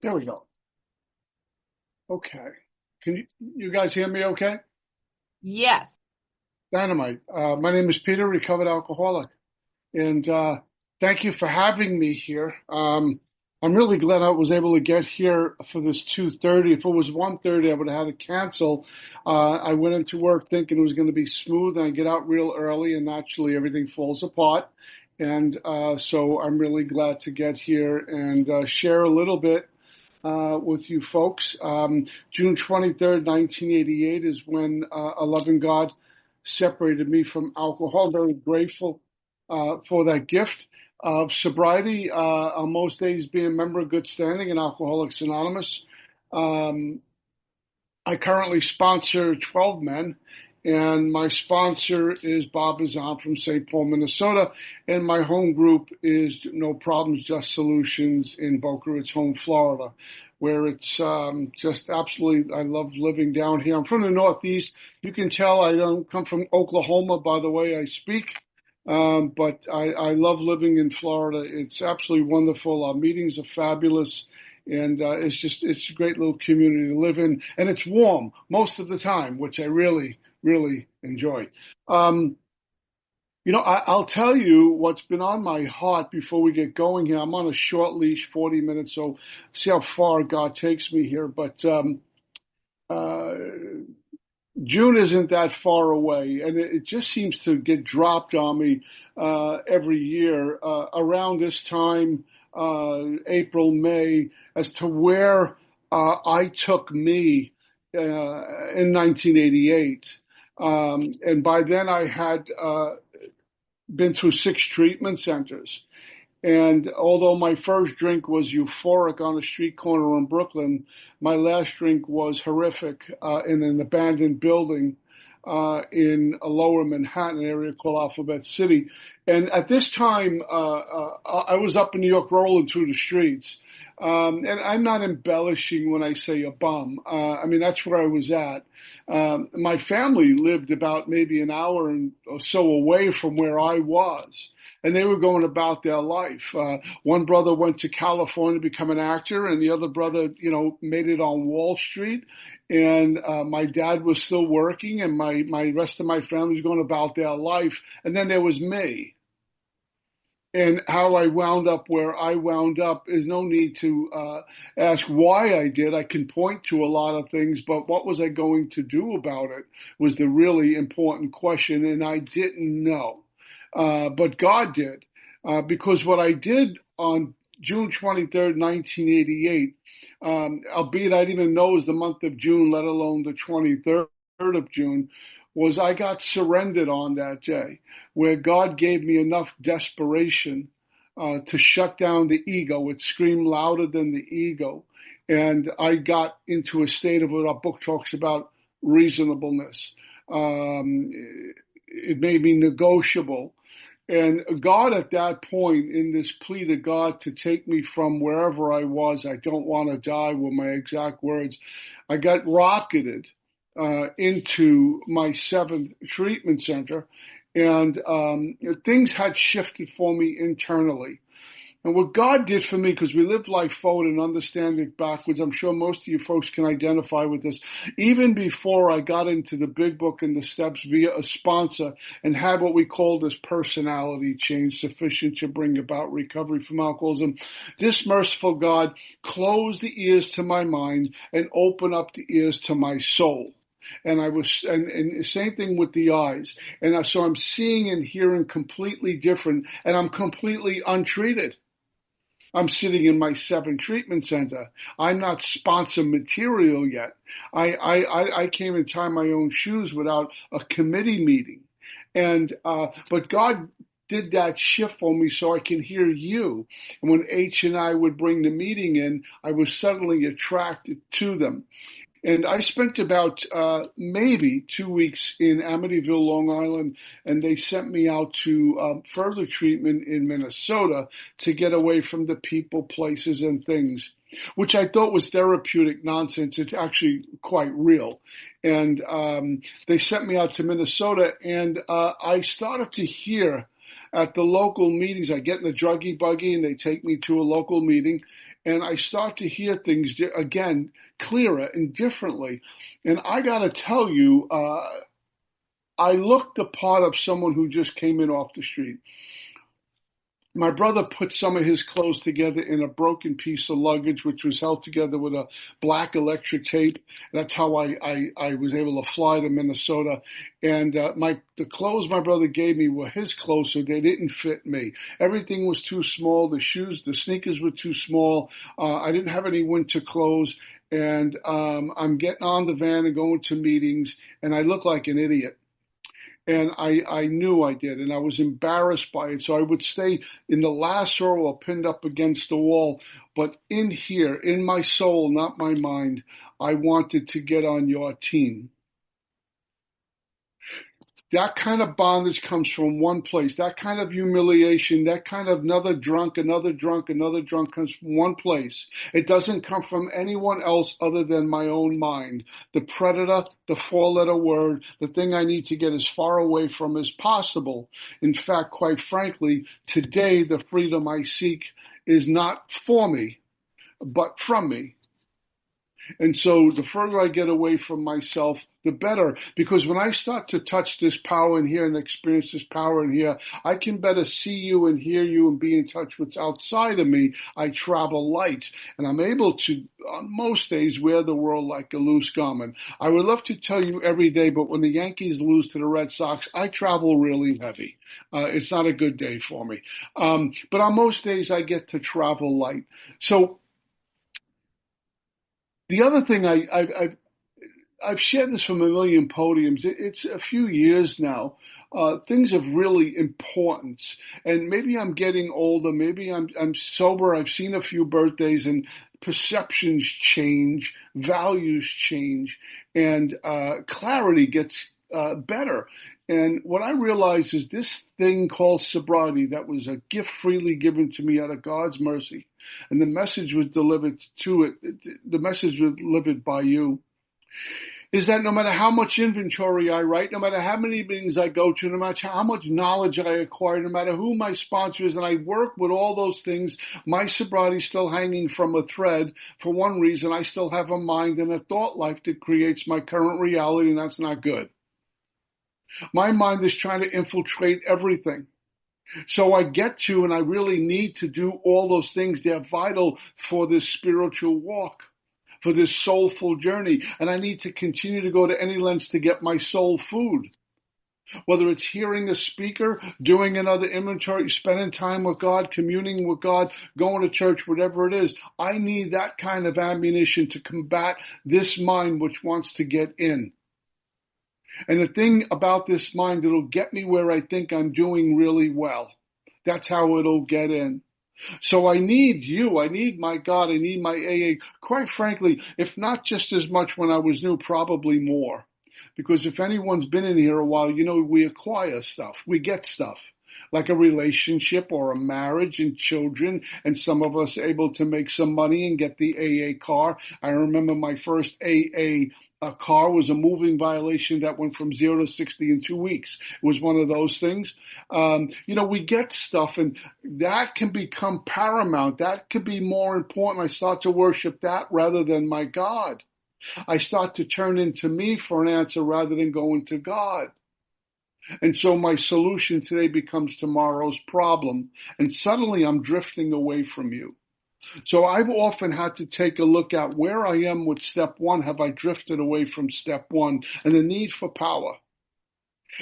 There we go. Okay. Can you guys hear me okay? Yes. Dynamite. My name is Peter, recovered alcoholic. And thank you for having me here. I'm really glad I was able to get here for this 2:30. If it was 1:30, I would have had to cancel. I went into work thinking it was going to be smooth, and I get out real early, and naturally everything falls apart. And so I'm really glad to get here and share a little bit with you folks. June 23rd, 1988 is when a loving God separated me from alcohol. I'm very grateful for that gift of sobriety. On most days, being a member of good standing in Alcoholics Anonymous. Um, I currently sponsor 12 men, and my sponsor is Bob Bazan from St. Paul, Minnesota, and my home group is No Problems, Just Solutions in Boca Raton, Florida, where it's just absolutely, I love living down here. I'm from the Northeast. You can tell I don't come from Oklahoma by the way I speak. But I love living in Florida. It's absolutely wonderful. Our meetings are fabulous. And it's a great little community to live in. And it's warm most of the time, which I really, really enjoy. Um, I'll tell you what's been on my heart before we get going here. I'm on a short leash, 40 minutes, so see how far God takes me here. But uh, June isn't that far away, and it just seems to get dropped on me every year around this time, April, May, as to where I took me in 1988. And by then I had been through 6 treatment centers. And although my first drink was euphoric on a street corner in Brooklyn, my last drink was horrific in an abandoned building in a lower Manhattan area called Alphabet City. And at this time, I was up in New York rolling through the streets. And I'm not embellishing when I say a bum. I mean, that's where I was at. My family lived about maybe an hour or so away from where I was, and they were going about their life. One brother went to California to become an actor, and the other brother, made it on Wall Street. And my dad was still working, and my rest of my family was going about their life. And then there was me. And how I wound up where I wound up is no need to ask why I did. I can point to a lot of things, but what was I going to do about it was the really important question, and I didn't know. But God did, because what I did on June 23rd, 1988, albeit I didn't even know it was the month of June, let alone the 23rd of June, was I got surrendered on that day, where God gave me enough desperation to shut down the ego. It screamed louder than the ego. And I got into a state of what our book talks about, reasonableness. Um, it made me negotiable. And God, at that point, in this plea to God to take me from wherever I was, I don't want to die, were my exact words, I got rocketed into my 7th treatment center. And things had shifted for me internally. And what God did for me, because we live life forward and understand it backwards, I'm sure most of you folks can identify with this. Even before I got into the big book and the steps via a sponsor and had what we call this personality change sufficient to bring about recovery from alcoholism, this merciful God closed the ears to my mind and opened up the ears to my soul. And same thing with the eyes. So I'm seeing and hearing completely different, and I'm completely untreated. I'm sitting in my 7th treatment center. I'm not sponsor material yet. I came and tied my own shoes without a committee meeting. But God did that shift for me so I can hear you. And when H and I would bring the meeting in, I was suddenly attracted to them. And I spent about maybe 2 weeks in Amityville, Long Island, and they sent me out to further treatment in Minnesota to get away from the people, places, and things, which I thought was therapeutic nonsense. It's actually quite real. And they sent me out to Minnesota, and I started to hear at the local meetings. I get in the druggy buggy, and they take me to a local meeting. and I start to hear things again clearer and differently. And I got to tell you, I looked the part of someone who just came in off the street. My brother put some of his clothes together in a broken piece of luggage, which was held together with a black electric tape. That's how I was able to fly to Minnesota. And the clothes my brother gave me were his clothes, so they didn't fit me. Everything was too small. The shoes, the sneakers were too small. I didn't have any winter clothes. And I'm getting on the van and going to meetings, and I look like an idiot. And I knew I did, and I was embarrassed by it. So I would stay in the last row or pinned up against the wall. But in here, in my soul, not my mind, I wanted to get on your team. That kind of bondage comes from one place. That kind of humiliation, that kind of another drunk, another drunk, another drunk comes from one place. It doesn't come from anyone else other than my own mind. The predator, the four-letter word, the thing I need to get as far away from as possible. In fact, quite frankly, today the freedom I seek is not for me, but from me. And so the further I get away from myself, the better. Because when I start to touch this power in here and experience this power in here, I can better see you and hear you and be in touch with what's outside of me. I travel light. And I'm able to, on most days, wear the world like a loose garment. I would love to tell you every day, but when the Yankees lose to the Red Sox, I travel really heavy. It's not a good day for me. But on most days, I get to travel light. So the other thing I've shared this from a million podiums. It's a few years now. Things of really importance, and maybe I'm getting older. Maybe I'm sober. I've seen a few birthdays, and perceptions change, values change, and clarity gets better. And what I realize is this thing called sobriety that was a gift freely given to me out of God's mercy. And the message was delivered to it. The message was delivered by you. Is that no matter how much inventory I write, no matter how many meetings I go to, no matter how much knowledge I acquire, no matter who my sponsor is, and I work with all those things, my sobriety is still hanging from a thread. For one reason, I still have a mind and a thought life that creates my current reality, and that's not good. My mind is trying to infiltrate everything. So I get to, and I really need to do all those things. They're vital for this spiritual walk, for this soulful journey. And I need to continue to go to any lengths to get my soul food. Whether it's hearing a speaker, doing another inventory, spending time with God, communing with God, going to church, whatever it is, I need that kind of ammunition to combat this mind which wants to get in. And the thing about this mind, it'll get me where I think I'm doing really well. That's how it'll get in. So I need you. I need my God. I need my AA. Quite frankly, if not just as much when I was new, probably more. Because if anyone's been in here a while, you know, we acquire stuff. We get stuff. Like a relationship or a marriage and children, and some of us able to make some money and get the AA car. I remember my first AA car was a moving violation that went from 0 to 60 in 2 weeks. It was one of those things. You know, we get stuff, and that can become paramount. That can be more important. I start to worship that rather than my God. I start to turn into me for an answer rather than going to God. And so my solution today becomes tomorrow's problem. And suddenly I'm drifting away from you. So I've often had to take a look at where I am with step one. Have I drifted away from step one and the need for power?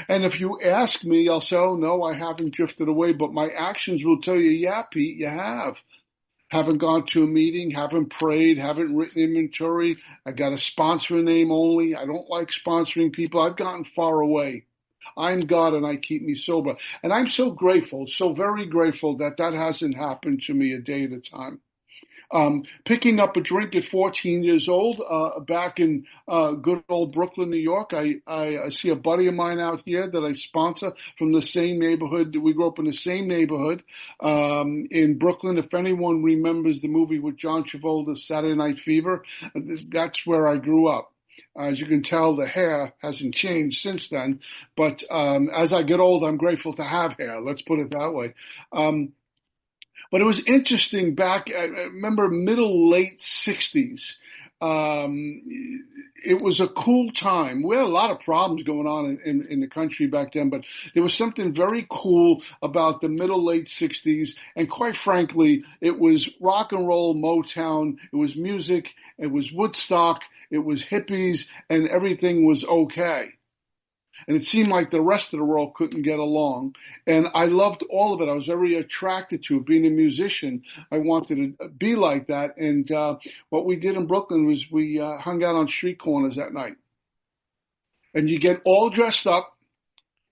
And if you ask me, I'll say, oh, no, I haven't drifted away. But my actions will tell you, yeah, Pete, you have. Haven't gone to a meeting, haven't prayed, haven't written inventory. I got a sponsor name only. I don't like sponsoring people. I've gotten far away. I'm God and I keep me sober. And I'm so grateful, so very grateful that that hasn't happened to me a day at a time. Picking up a drink at 14 years old, back in good old Brooklyn, New York. I see a buddy of mine out here that I sponsor from the same neighborhood. We grew up in the same neighborhood in Brooklyn. If anyone remembers the movie with John Travolta, Saturday Night Fever, that's where I grew up. As you can tell, the hair hasn't changed since then. But as I get old, I'm grateful to have hair. Let's put it that way. But it was interesting back, I remember middle, late 60s. Um, it was a cool time. We had a lot of problems going on in the country back then, but there was something very cool about the middle, late 60s. And quite frankly, it was rock and roll, Motown, it was music, it was Woodstock, it was hippies, and everything was okay. And it seemed like the rest of the world couldn't get along. And I loved all of it. I was very attracted to it. Being a musician, I wanted to be like that. And what we did in Brooklyn was we hung out on street corners at night. And you get all dressed up,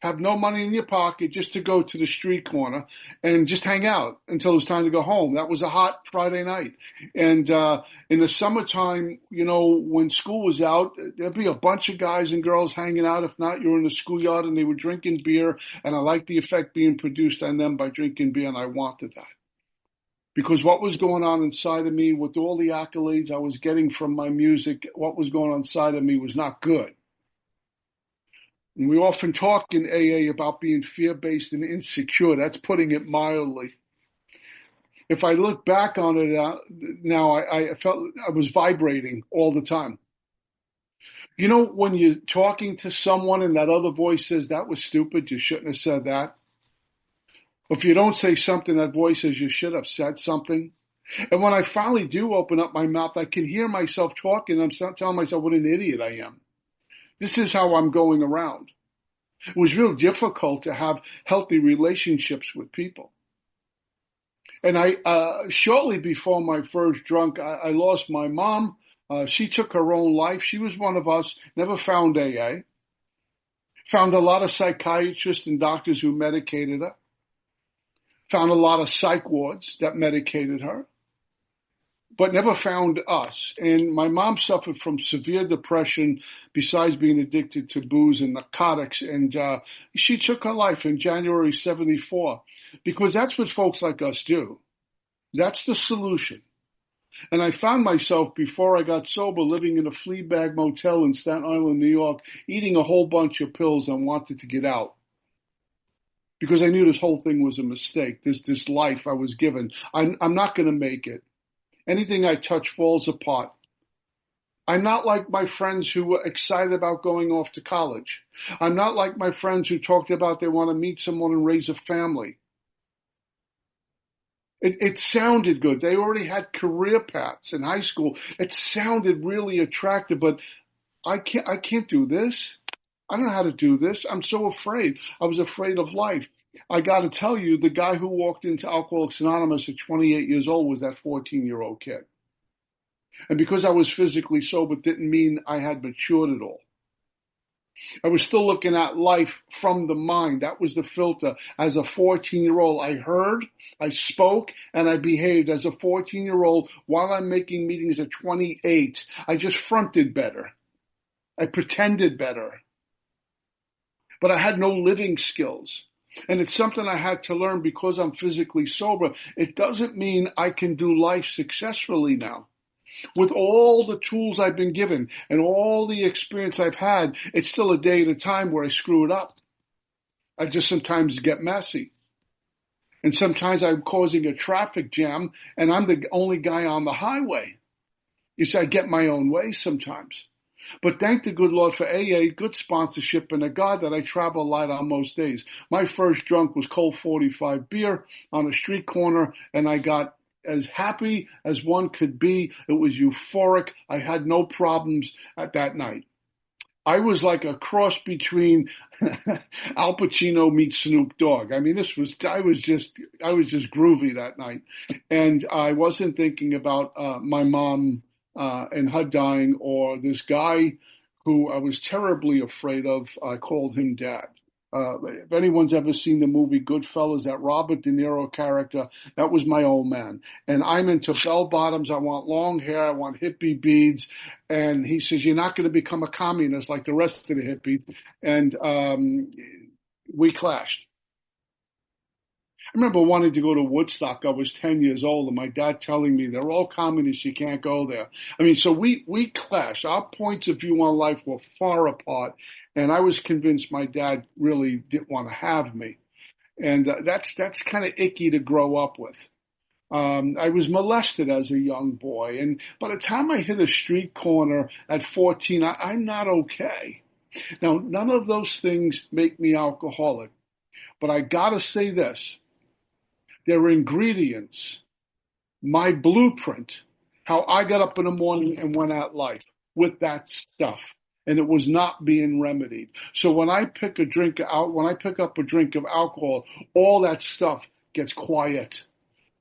have no money in your pocket just to go to the street corner and just hang out until it was time to go home. That was a hot Friday night. And in the summertime, when school was out, there'd be a bunch of guys and girls hanging out. If not, you were in the schoolyard and they were drinking beer. And I liked the effect being produced on them by drinking beer, and I wanted that. Because what was going on inside of me with all the accolades I was getting from my music, what was going on inside of me was not good. And we often talk in AA about being fear-based and insecure. That's putting it mildly. If I look back on it now, I felt I was vibrating all the time. You know, when you're talking to someone and that other voice says, that was stupid, you shouldn't have said that. If you don't say something, that voice says you should have said something. And when I finally do open up my mouth, I can hear myself talking. I'm telling myself what an idiot I am. This is how I'm going around. It was real difficult to have healthy relationships with people. And shortly before my first drunk, I lost my mom. She took her own life. She was one of us, never found AA. Found a lot of psychiatrists and doctors who medicated her. Found a lot of psych wards that medicated her, but never found us. And my mom suffered from severe depression besides being addicted to booze and narcotics. And she took her life in January 74 because that's what folks like us do. That's the solution. And I found myself, before I got sober, living in a flea bag motel in Staten Island, New York, eating a whole bunch of pills and wanted to get out. Because I knew this whole thing was a mistake, this life I was given. I'm not going to make it. Anything I touch falls apart. I'm not like my friends who were excited about going off to college. I'm not like my friends who talked about they want to meet someone and raise a family. It sounded good. They already had career paths in high school. It sounded really attractive, but I can't do this. I don't know how to do this. I'm so afraid. I was afraid of life. I got to tell you, the guy who walked into Alcoholics Anonymous at 28 years old was that 14-year-old kid. And because I was physically sober didn't mean I had matured at all. I was still looking at life from the mind. That was the filter. As a 14-year-old, I heard, I spoke, and I behaved. As a 14-year-old, while I'm making meetings at 28, I just fronted better. I pretended better. But I had no living skills. And it's something I had to learn because I'm physically sober. It doesn't mean I can do life successfully now. With all the tools I've been given and all the experience I've had, it's still a day at a time where I screw it up. I just sometimes get messy. And sometimes I'm causing a traffic jam and I'm the only guy on the highway. You see, I get my own way sometimes. But thank the good Lord for AA, good sponsorship, and a God that I travel light on most days. My first drunk was Colt 45 beer on a street corner, and I got as happy as one could be. It was euphoric. I had no problems at that night. I was like a cross between Al Pacino meets Snoop Dogg. I mean, I was just groovy that night. And I wasn't thinking about my mom and her dying, or this guy who I was terribly afraid of. I called him Dad. If anyone's ever seen the movie Goodfellas, that Robert De Niro character, that was my old man. And I'm into bell bottoms. I want long hair. I want hippie beads. And he says, you're not going to become a communist like the rest of the hippies. And we clashed. I remember wanting to go to Woodstock. I was 10 years old, and my dad telling me they're all communists. You can't go there. I mean, so we clashed. Our points of view on life were far apart, and I was convinced my dad really didn't want to have me. And that's kind of icky to grow up with. I was molested as a young boy, and by the time I hit a street corner at 14, I'm not okay. Now, none of those things make me alcoholic, but I gotta say this: they're ingredients, my blueprint, how I got up in the morning and went at life with that stuff. And it was not being remedied. So when I pick up a drink of alcohol, all that stuff gets quiet.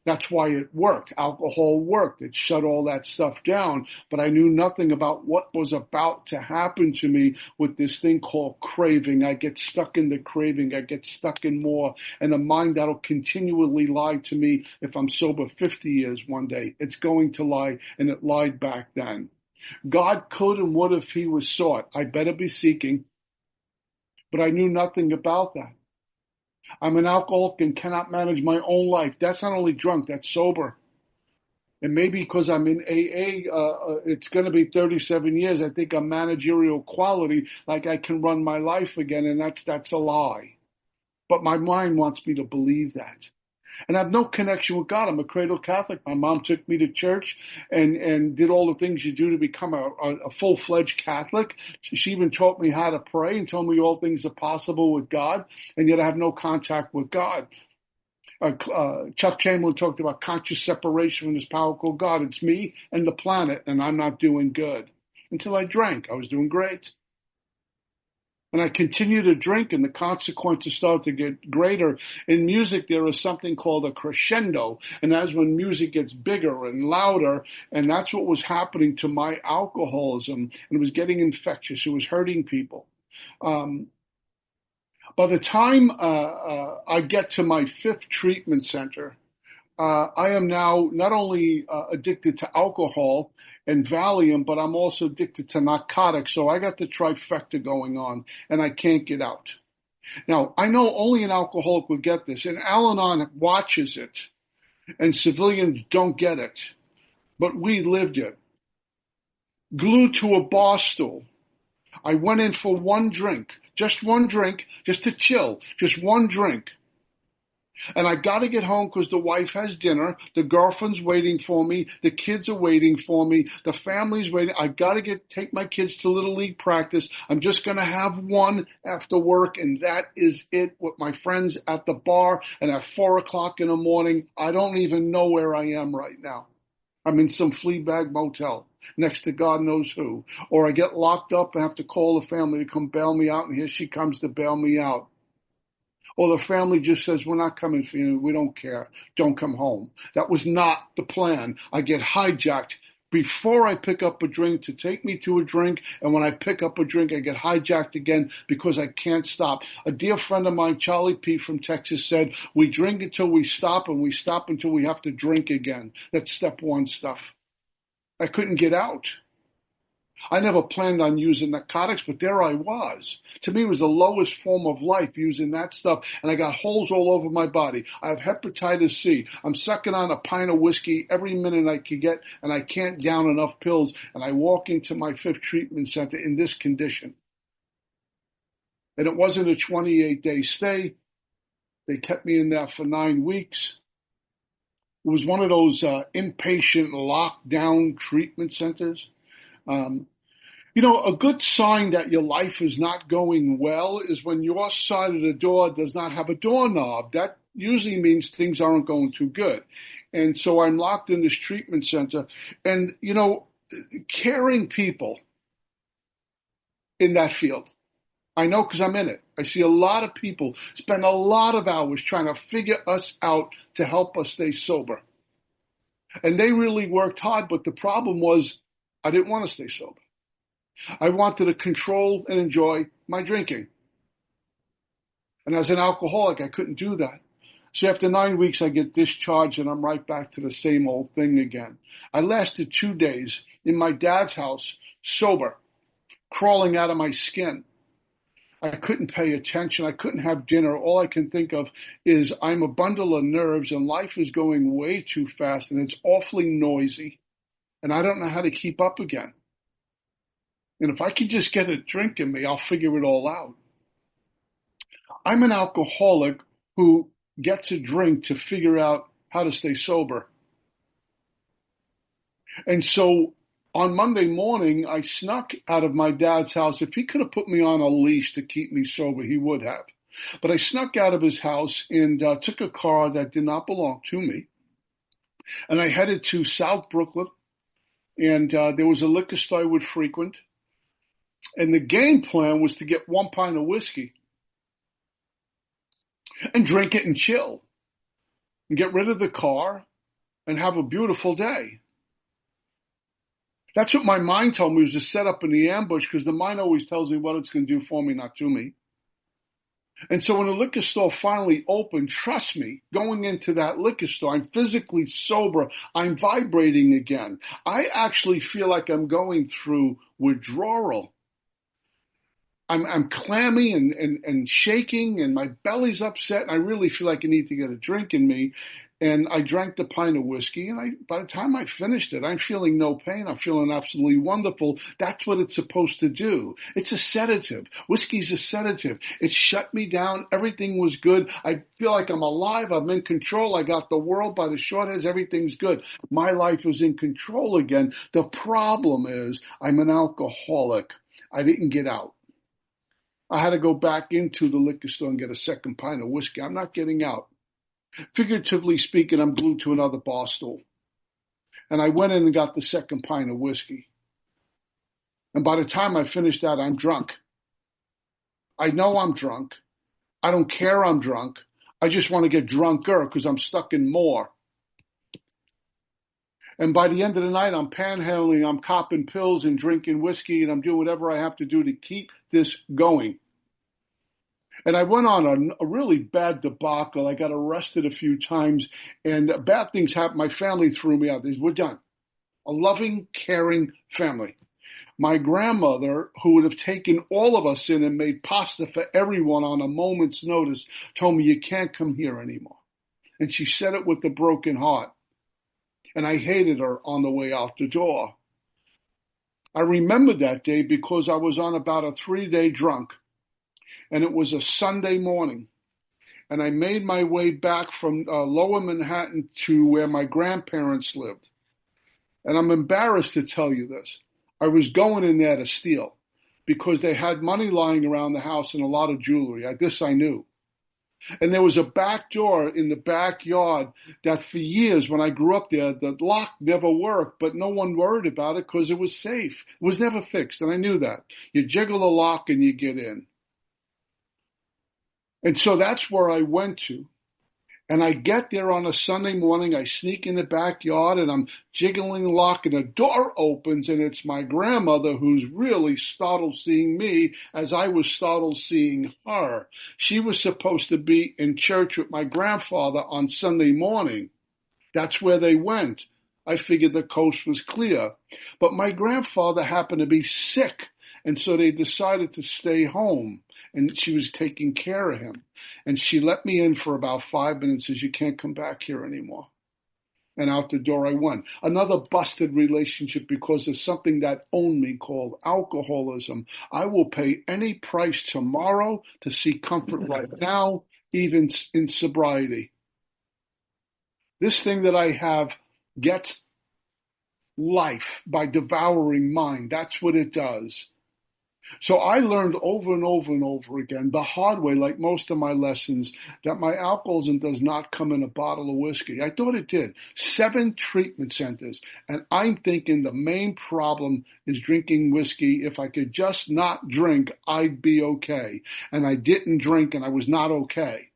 That's why it worked. Alcohol worked. It shut all that stuff down. But I knew nothing about what was about to happen to me with this thing called craving. I get stuck in the craving. I get stuck in more. And a mind that'll continually lie to me if I'm sober 50 years one day. It's going to lie, and it lied back then. God could and would if he was sought. I better be seeking. But I knew nothing about that. I'm an alcoholic and cannot manage my own life. That's not only drunk, that's sober. And maybe because I'm in AA, it's going to be 37 years. I think I'm managerial quality, like I can run my life again, and that's a lie. But my mind wants me to believe that. And I have no connection with God. I'm a cradle Catholic. My mom took me to church and did all the things you do to become a full-fledged Catholic. She even taught me how to pray and told me all things are possible with God, and yet I have no contact with God. Chuck Chamberlain talked about conscious separation from this powerful God. It's me and the planet, and I'm not doing good. Until I drank, I was doing great. And I continued to drink, and the consequences started to get greater. In music, there is something called a crescendo, and that's when music gets bigger and louder, and that's what was happening to my alcoholism, and it was getting infectious. It was hurting people. Um, by the time I get to my fifth treatment center, I am now not only addicted to alcohol and Valium, but I'm also addicted to narcotics. So I got the trifecta going on, and I can't get out. Now, I know only an alcoholic would get this, and Al-Anon watches it, and civilians don't get it, but we lived it. Glued to a bar stool. I went in for one drink, just to chill, just one drink. And I got to get home because the wife has dinner. The girlfriend's waiting for me. The kids are waiting for me. The family's waiting. I got to take my kids to Little League practice. I'm just going to have one after work, and that is it with my friends at the bar. And at 4 o'clock in the morning, I don't even know where I am right now. I'm in some flea bag motel next to God knows who. Or I get locked up and have to call the family to come bail me out, and here she comes to bail me out. Or the family just says, we're not coming for you. We don't care. Don't come home. That was not the plan. I get hijacked before I pick up a drink to take me to a drink. And when I pick up a drink, I get hijacked again because I can't stop. A dear friend of mine, Charlie P. from Texas, said, we drink until we stop, and we stop until we have to drink again. That's step one stuff. I couldn't get out. I never planned on using narcotics, but there I was. To me, it was the lowest form of life using that stuff, and I got holes all over my body. I have hepatitis C. I'm sucking on a pint of whiskey every minute I can get, and I can't down enough pills, and I walk into my fifth treatment center in this condition. And it wasn't a 28-day stay. They kept me in there for 9 weeks. It was one of those inpatient lockdown treatment centers. A good sign that your life is not going well is when your side of the door does not have a doorknob. That usually means things aren't going too good. And so I'm locked in this treatment center. And, caring people in that field, I know because I'm in it. I see a lot of people spend a lot of hours trying to figure us out to help us stay sober. And they really worked hard, but the problem was I didn't want to stay sober. I wanted to control and enjoy my drinking. And as an alcoholic, I couldn't do that. So after 9 weeks, I get discharged, and I'm right back to the same old thing again. I lasted 2 days in my dad's house, sober, crawling out of my skin. I couldn't pay attention. I couldn't have dinner. All I can think of is I'm a bundle of nerves, and life is going way too fast, and it's awfully noisy, and I don't know how to keep up again. And if I could just get a drink in me, I'll figure it all out. I'm an alcoholic who gets a drink to figure out how to stay sober. And so on Monday morning, I snuck out of my dad's house. If he could have put me on a leash to keep me sober, he would have. But I snuck out of his house and took a car that did not belong to me. And I headed to South Brooklyn. And there was a liquor store I would frequent. And the game plan was to get 1 pint of whiskey and drink it and chill and get rid of the car and have a beautiful day. That's what my mind told me, was to set up in the ambush, because the mind always tells me what it's going to do for me, not to me. And so when the liquor store finally opened, trust me, going into that liquor store, I'm physically sober. I'm vibrating again. I actually feel like I'm going through withdrawal. I'm clammy and shaking, and my belly's upset, and I really feel like I need to get a drink in me. And I drank the pint of whiskey, and by the time I finished it, I'm feeling no pain. I'm feeling absolutely wonderful. That's what it's supposed to do. It's a sedative. Whiskey's a sedative. It shut me down. Everything was good. I feel like I'm alive. I'm in control. I got the world by the short hairs. Everything's good. My life is in control again. The problem is I'm an alcoholic. I didn't get out. I had to go back into the liquor store and get a second pint of whiskey. I'm not getting out. Figuratively speaking, I'm glued to another bar stool. And I went in and got the second pint of whiskey. And by the time I finished that, I'm drunk. I know I'm drunk. I don't care I'm drunk. I just want to get drunker because I'm stuck in more. And by the end of the night, I'm panhandling, I'm copping pills and drinking whiskey, and I'm doing whatever I have to do to keep this going. And I went on a really bad debacle. I got arrested a few times, and bad things happened. My family threw me out. They said, we're done. A loving, caring family. My grandmother, who would have taken all of us in and made pasta for everyone on a moment's notice, told me, you can't come here anymore. And she said it with a broken heart. And I hated her on the way out the door. I remember that day because I was on about a 3-day drunk. And it was a Sunday morning. And I made my way back from lower Manhattan to where my grandparents lived. And I'm embarrassed to tell you this. I was going in there to steal because they had money lying around the house and a lot of jewelry. This I knew. And there was a back door in the backyard that for years when I grew up there, the lock never worked, but no one worried about it because it was safe. It was never fixed, and I knew that. You jiggle the lock and you get in. And so that's where I went to. And I get there on a Sunday morning, I sneak in the backyard and I'm jiggling the lock and the door opens and it's my grandmother, who's really startled seeing me as I was startled seeing her. She was supposed to be in church with my grandfather on Sunday morning. That's where they went. I figured the coast was clear. But my grandfather happened to be sick, and so they decided to stay home. And she was taking care of him. And she let me in for about 5 minutes, says, you can't come back here anymore. And out the door I went. Another busted relationship because of something that owned me called alcoholism. I will pay any price tomorrow to see comfort right now, even in sobriety. This thing that I have gets life by devouring mine. That's what it does. So I learned over and over and over again, the hard way, like most of my lessons, that my alcoholism does not come in a bottle of whiskey. I thought it did. 7 treatment centers. And I'm thinking the main problem is drinking whiskey. If I could just not drink, I'd be okay. And I didn't drink and I was not okay.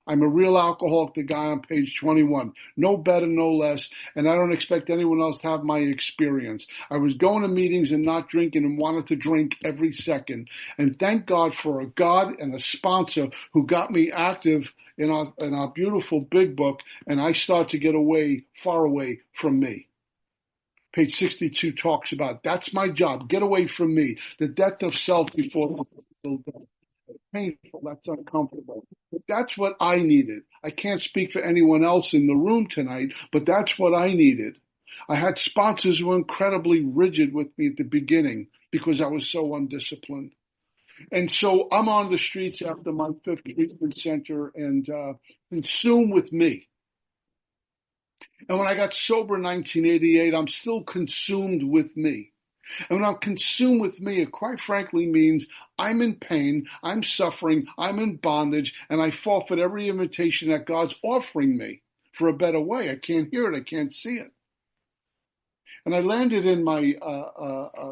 I'm a real alcoholic, the guy on page 21. No better, no less, and I don't expect anyone else to have my experience. I was going to meetings and not drinking and wanted to drink every second. And thank God for a God and a sponsor who got me active in our beautiful big book, and I start to get away, far away from me. Page 62 talks about, that's my job, get away from me, the death of self before the death. Painful, that's uncomfortable. But that's what I needed. I can't speak for anyone else in the room tonight, but that's what I needed. I had sponsors who were incredibly rigid with me at the beginning because I was so undisciplined. And so I'm on the streets after my 5th treatment center and consumed with me. And when I got sober in 1988, I'm still consumed with me. And when I'm consumed with me, it quite frankly means I'm in pain, I'm suffering, I'm in bondage, and I forfeit every invitation that God's offering me for a better way. I can't hear it, I can't see it. And I landed in my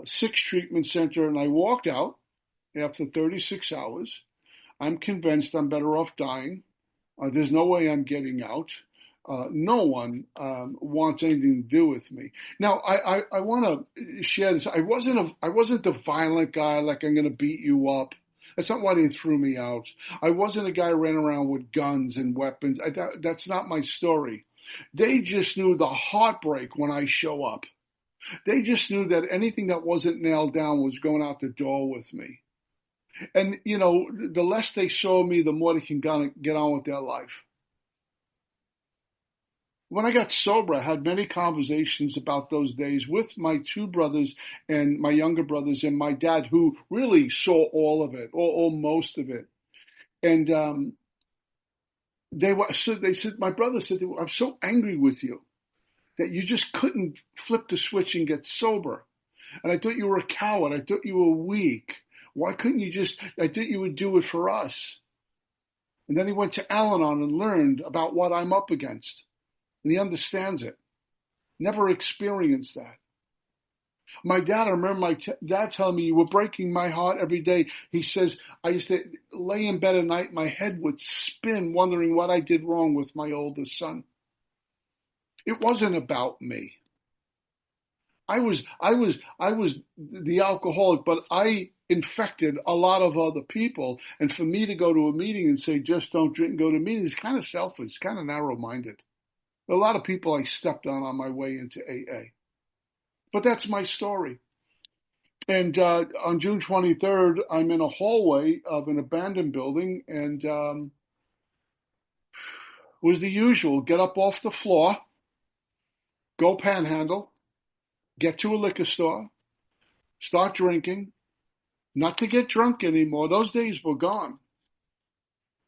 sixth treatment center and I walked out after 36 hours. I'm convinced I'm better off dying. There's no way I'm getting out. No one wants anything to do with me. Now, I want to share this. I wasn't the violent guy like I'm going to beat you up. That's not why they threw me out. I wasn't a guy who ran around with guns and weapons. That's not my story. They just knew the heartbreak when I show up. They just knew that anything that wasn't nailed down was going out the door with me. And, you know, the less they saw me, the more they can get on with their life. When I got sober, I had many conversations about those days with my two brothers and my younger brothers and my dad, who really saw all of it, or most of it. And they said, my brother said, I'm so angry with you that you just couldn't flip the switch and get sober. And I thought you were a coward. I thought you were weak. Why couldn't you I thought you would do it for us. And then he went to Al-Anon and learned about what I'm up against. And he understands it. Never experienced that. My dad, I remember dad telling me, you were breaking my heart every day. He says, I used to lay in bed at night, my head would spin, wondering what I did wrong with my oldest son. It wasn't about me. I was the alcoholic, but I infected a lot of other people. And for me to go to a meeting and say, just don't drink and go to meetings is kind of selfish, kind of narrow-minded. A lot of people I stepped on my way into AA. But that's my story. And on June 23rd, I'm in a hallway of an abandoned building, and it was the usual: get up off the floor, go panhandle, get to a liquor store, start drinking, not to get drunk anymore. Those days were gone.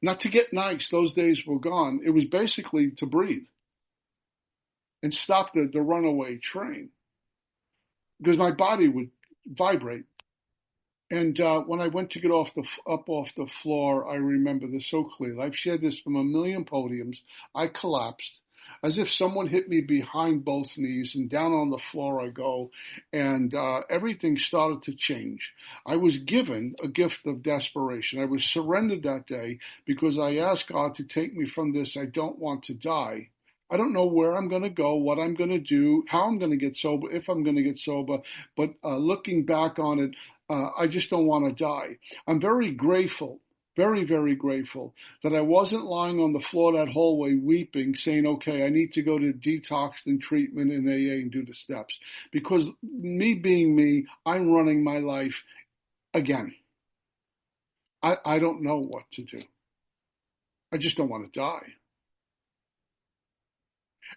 Not to get nice. Those days were gone. It was basically to breathe and stop the runaway train because my body would vibrate. And when I went to get up off the floor, I remember this so clearly. I've shared this from a million podiums. I collapsed as if someone hit me behind both knees, and down on the floor I go, and everything started to change. I was given a gift of desperation. I was surrendered that day because I asked God to take me from this. I don't want to die. I don't know where I'm going to go, what I'm going to do, how I'm going to get sober, if I'm going to get sober. But looking back on it, I just don't want to die. I'm very grateful, very, very grateful that I wasn't lying on the floor of that hallway weeping, saying, okay, I need to go to detox and treatment in AA and do the steps. Because me being me, I'm running my life again. I don't know what to do. I just don't want to die.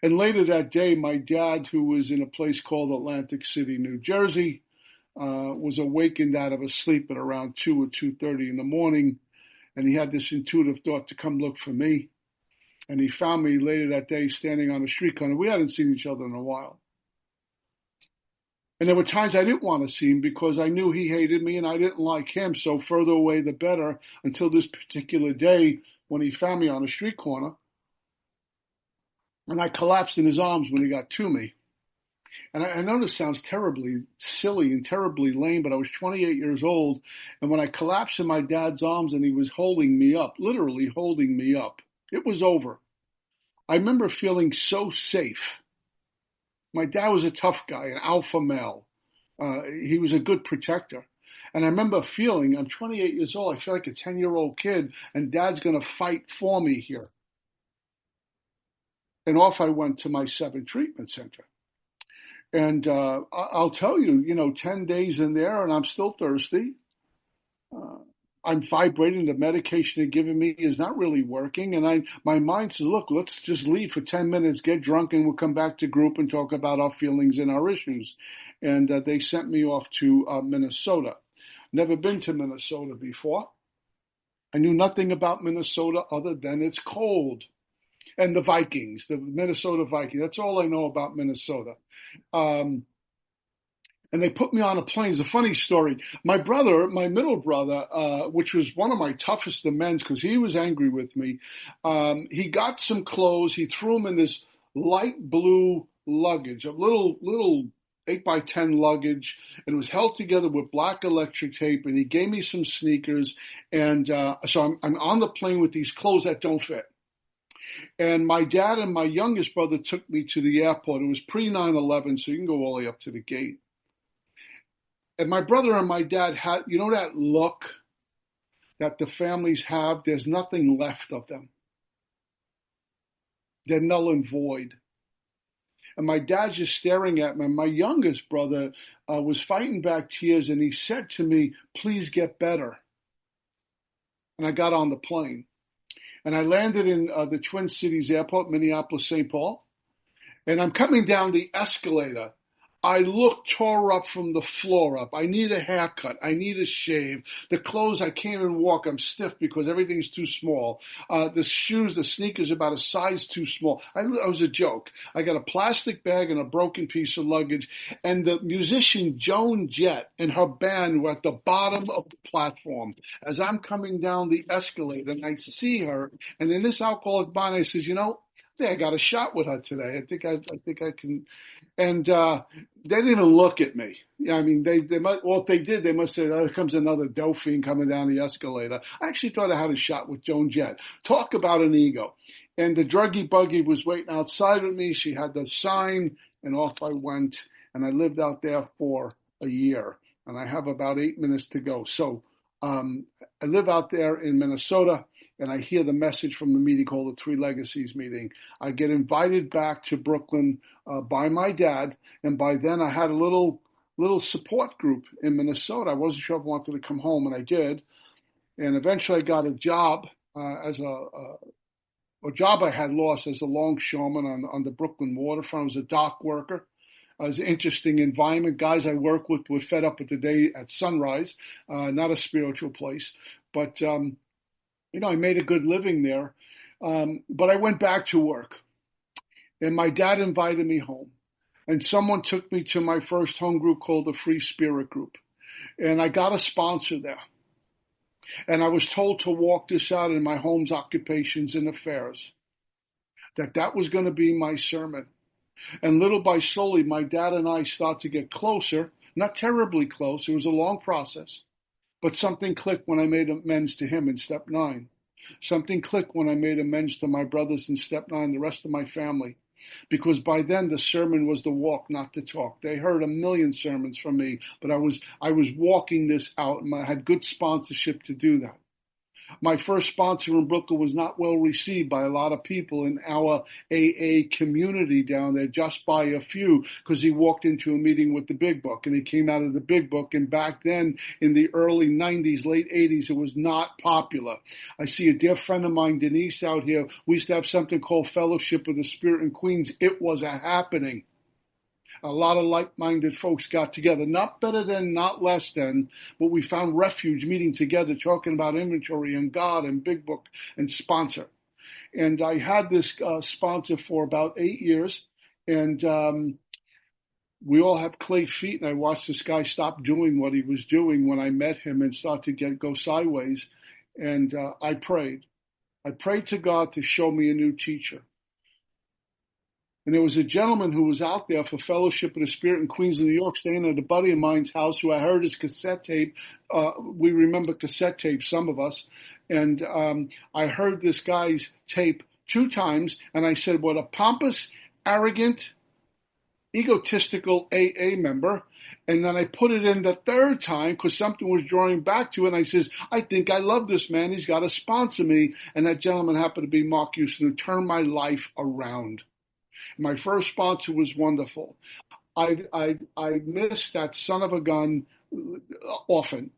And later that day, my dad, who was in a place called Atlantic City, New Jersey, was awakened out of a sleep at around 2 or 2:30 in the morning, and he had this intuitive thought to come look for me. And he found me later that day standing on a street corner. We hadn't seen each other in a while. And there were times I didn't want to see him because I knew he hated me and I didn't like him, so further away the better, until this particular day when he found me on a street corner. And I collapsed in his arms when he got to me. And I know this sounds terribly silly and terribly lame, but I was 28 years old. And when I collapsed in my dad's arms and he was holding me up, literally holding me up, it was over. I remember feeling so safe. My dad was a tough guy, an alpha male. He was a good protector. And I remember feeling, I'm 28 years old, I feel like a 10-year-old kid, and dad's going to fight for me here. And off I went to my 7th treatment center. And I'll tell you, 10 days in there and I'm still thirsty. I'm vibrating. The medication they're giving me is not really working. And my mind says, look, let's just leave for 10 minutes, get drunk, and we'll come back to group and talk about our feelings and our issues. And they sent me off to Minnesota. Never been to Minnesota before. I knew nothing about Minnesota other than it's cold. and the Vikings, the Minnesota Vikings. That's all I know about Minnesota. Um, and they put me on a plane. It's a funny story. My brother, my middle brother, which was one of my toughest amends because he was angry with me, he got some clothes. He threw them in this light blue luggage, a little 8x10 luggage, and it was held together with black electric tape. And he gave me some sneakers, and so I'm on the plane with these clothes that don't fit. And my dad and my youngest brother took me to the airport. It was pre 9/11, so you can go all the way up to the gate. And my brother and my dad had, you know, that look that the families have? There's nothing left of them. They're null and void. And my dad's just staring at me. My youngest brother was fighting back tears, and he said to me, "Please get better." And I got on the plane. And I landed in the Twin Cities Airport, Minneapolis, St. Paul. And I'm coming down the escalator. I look tore up from the floor up. I need a haircut. I need a shave. The clothes, I can't even walk. I'm stiff because everything's too small. The shoes, the sneakers, about a size too small. I was a joke. I got a plastic bag and a broken piece of luggage. And the musician Joan Jett and her band were at the bottom of the platform. As I'm coming down the escalator, and I see her, and in this alcoholic bond, I says, you know, I think I got a shot with her today. I think I can. And they didn't even look at me. Yeah, I mean, they must. Well, if they did, they must say, "Oh, here comes another Delphine coming down the escalator." I actually thought I had a shot with Joan Jett. Talk about an ego. And the druggy buggy was waiting outside of me. She had the sign, and off I went. And I lived out there for a year. And I have about 8 minutes to go. So I live out there in Minnesota, and I hear the message from the meeting called the Three Legacies meeting. I get invited back to Brooklyn by my dad, and by then I had a little support group in Minnesota. I wasn't sure if I wanted to come home, and I did. And eventually, I got a job as a job I had lost as a longshoreman on the Brooklyn waterfront. I was a dock worker. It was an interesting environment. Guys I work with were fed up with the day at sunrise. Not a spiritual place, but you know, I made a good living there. But I went back to work, and my dad invited me home. And someone took me to my first home group called the Free Spirit Group. And I got a sponsor there. And I was told to walk this out in my home's occupations and affairs, that was going to be my sermon. And little by slowly, my dad and I start to get closer, not terribly close. It was a long process. But something clicked when I made amends to him in step 9. Something clicked when I made amends to my brothers in step 9, the rest of my family. Because by then the sermon was the walk, not the talk. They heard a million sermons from me, but I was walking this out, and I had good sponsorship to do that. My first sponsor in Brooklyn was not well received by a lot of people in our AA community down there, just by a few, because he walked into a meeting with the big book, and he came out of the big book. And back then, in the early 90s, late 80s, it was not popular. I see a dear friend of mine, Denise, out here. We used to have something called Fellowship of the Spirit in Queens. It was a happening. A lot of like-minded folks got together, not better than, not less than, but we found refuge meeting together, talking about inventory and God and big book and sponsor. And I had this sponsor for about 8 years, and we all have clay feet, and I watched this guy stop doing what he was doing when I met him and start to go sideways. And I prayed. I prayed to God to show me a new teacher. And there was a gentleman who was out there for Fellowship of the Spirit in Queens, New York, staying at a buddy of mine's house who I heard his cassette tape. We remember cassette tapes, some of us. And I heard this guy's tape 2 times, and I said, what a pompous, arrogant, egotistical AA member. And then I put it in the 3rd time because something was drawing back to it. And I says, I think I love this man. He's got to sponsor me. And that gentleman happened to be Mark Houston, who turned my life around. My first sponsor was wonderful. I missed that son of a gun often.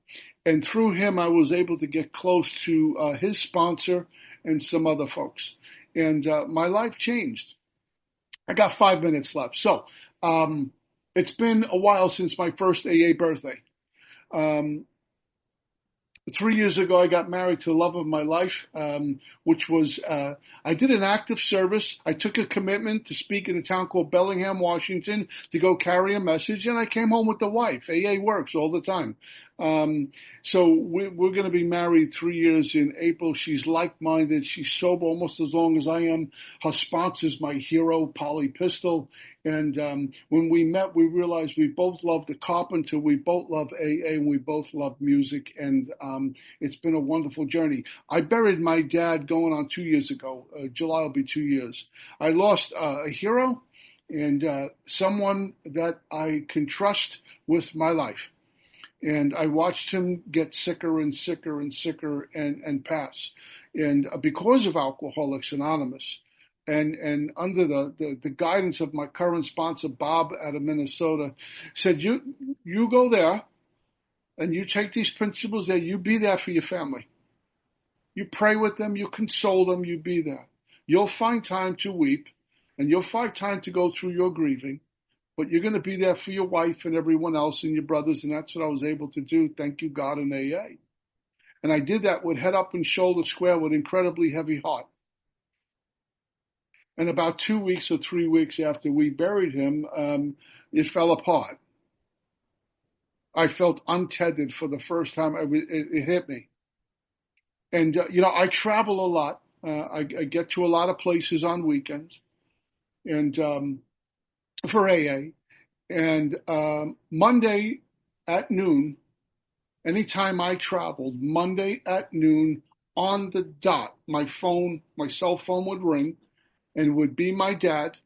And through him, I was able to get close to his sponsor and some other folks. And my life changed. I got 5 minutes left. So it's been a while since my first AA birthday. 3 years ago, I got married to the love of my life, which was I did an active service. I took a commitment to speak in a town called Bellingham, Washington, to go carry a message, and I came home with the wife. AA works all the time. Um, so we're going to be married 3 years in April. She's like-minded. She's sober almost as long as I am. Her sponsor's my hero, Polly Pistol. And when we met, we realized we both love the Carpenter, we both love AA, and we both love music. And it's been a wonderful journey. I buried my dad going on 2 years ago. July will be 2 years. I lost a hero and someone that I can trust with my life. And I watched him get sicker and sicker and sicker and pass. And because of Alcoholics Anonymous, and under the guidance of my current sponsor, Bob out of Minnesota, said, you go there and you take these principles there, you be there for your family. You pray with them, you console them, you be there. You'll find time to weep and you'll find time to go through your grieving, but you're going to be there for your wife and everyone else and your brothers. And that's what I was able to do. Thank you, God, and AA. And I did that with head up and shoulder square with incredibly heavy heart. And about 2 weeks or 3 weeks after we buried him, it fell apart. I felt untethered for the first time. It hit me. And, I travel a lot. I get to a lot of places on weekends and for AA. And Monday at noon, anytime I traveled, Monday at noon on the dot, my cell phone would ring and it would be my dad.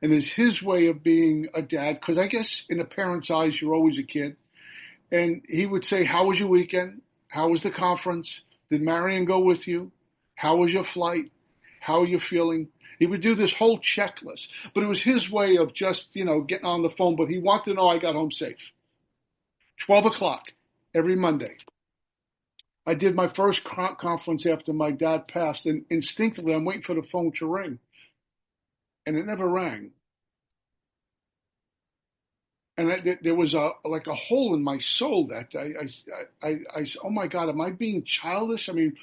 And it's his way of being a dad, because I guess in a parent's eyes, you're always a kid. And he would say, how was your weekend? How was the conference? Did Marion go with you? How was your flight? How are you feeling? He would do this whole checklist, but it was his way of just, getting on the phone. But he wanted to know I got home safe. 12 o'clock every Monday. I did my first conference after my dad passed, and instinctively I'm waiting for the phone to ring. And it never rang. And there was like a hole in my soul that day. I said, oh my God, am I being childish? I mean,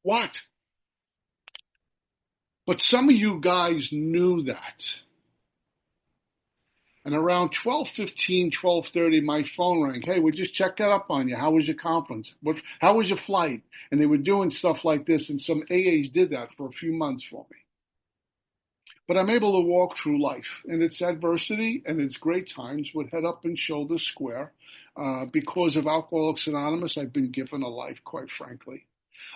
what? But some of you guys knew that. And around 12:15, 12:30, my phone rang. Hey, we just checked up on you. How was your conference? How was your flight? And they were doing stuff like this, and some AAs did that for a few months for me. But I'm able to walk through life and its adversity and its great times with head up and shoulders square. Because of Alcoholics Anonymous, I've been given a life, quite frankly.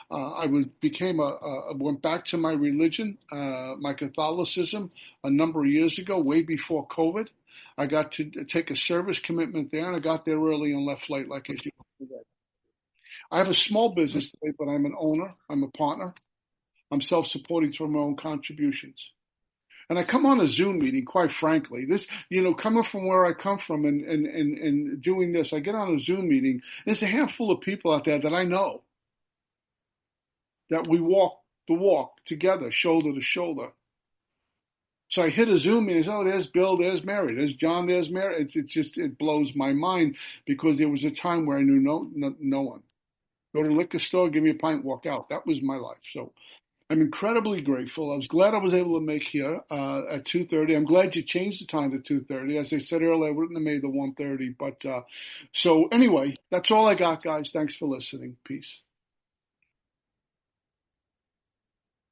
Went back to my religion, my Catholicism, a number of years ago, way before COVID. I got to take a service commitment there, and I got there early and left late, like I do today. I have a small business today, but I'm an owner. I'm a partner. I'm self-supporting through my own contributions. And I come on a Zoom meeting, quite frankly. This, coming from where I come from and doing this, I get on a Zoom meeting. There's a handful of people out there that I know that we walk the walk together, shoulder to shoulder. So I hit a Zoom meeting. Oh, there's Bill, there's Mary, there's John, there's Mary. It blows my mind, because there was a time where I knew no one. Go to the liquor store, give me a pint, walk out. That was my life. So I'm incredibly grateful. I was glad I was able to make here at 2:30. I'm glad you changed the time to 2:30. As I said earlier, I wouldn't have made the 1:30. But so anyway, that's all I got, guys. Thanks for listening. Peace.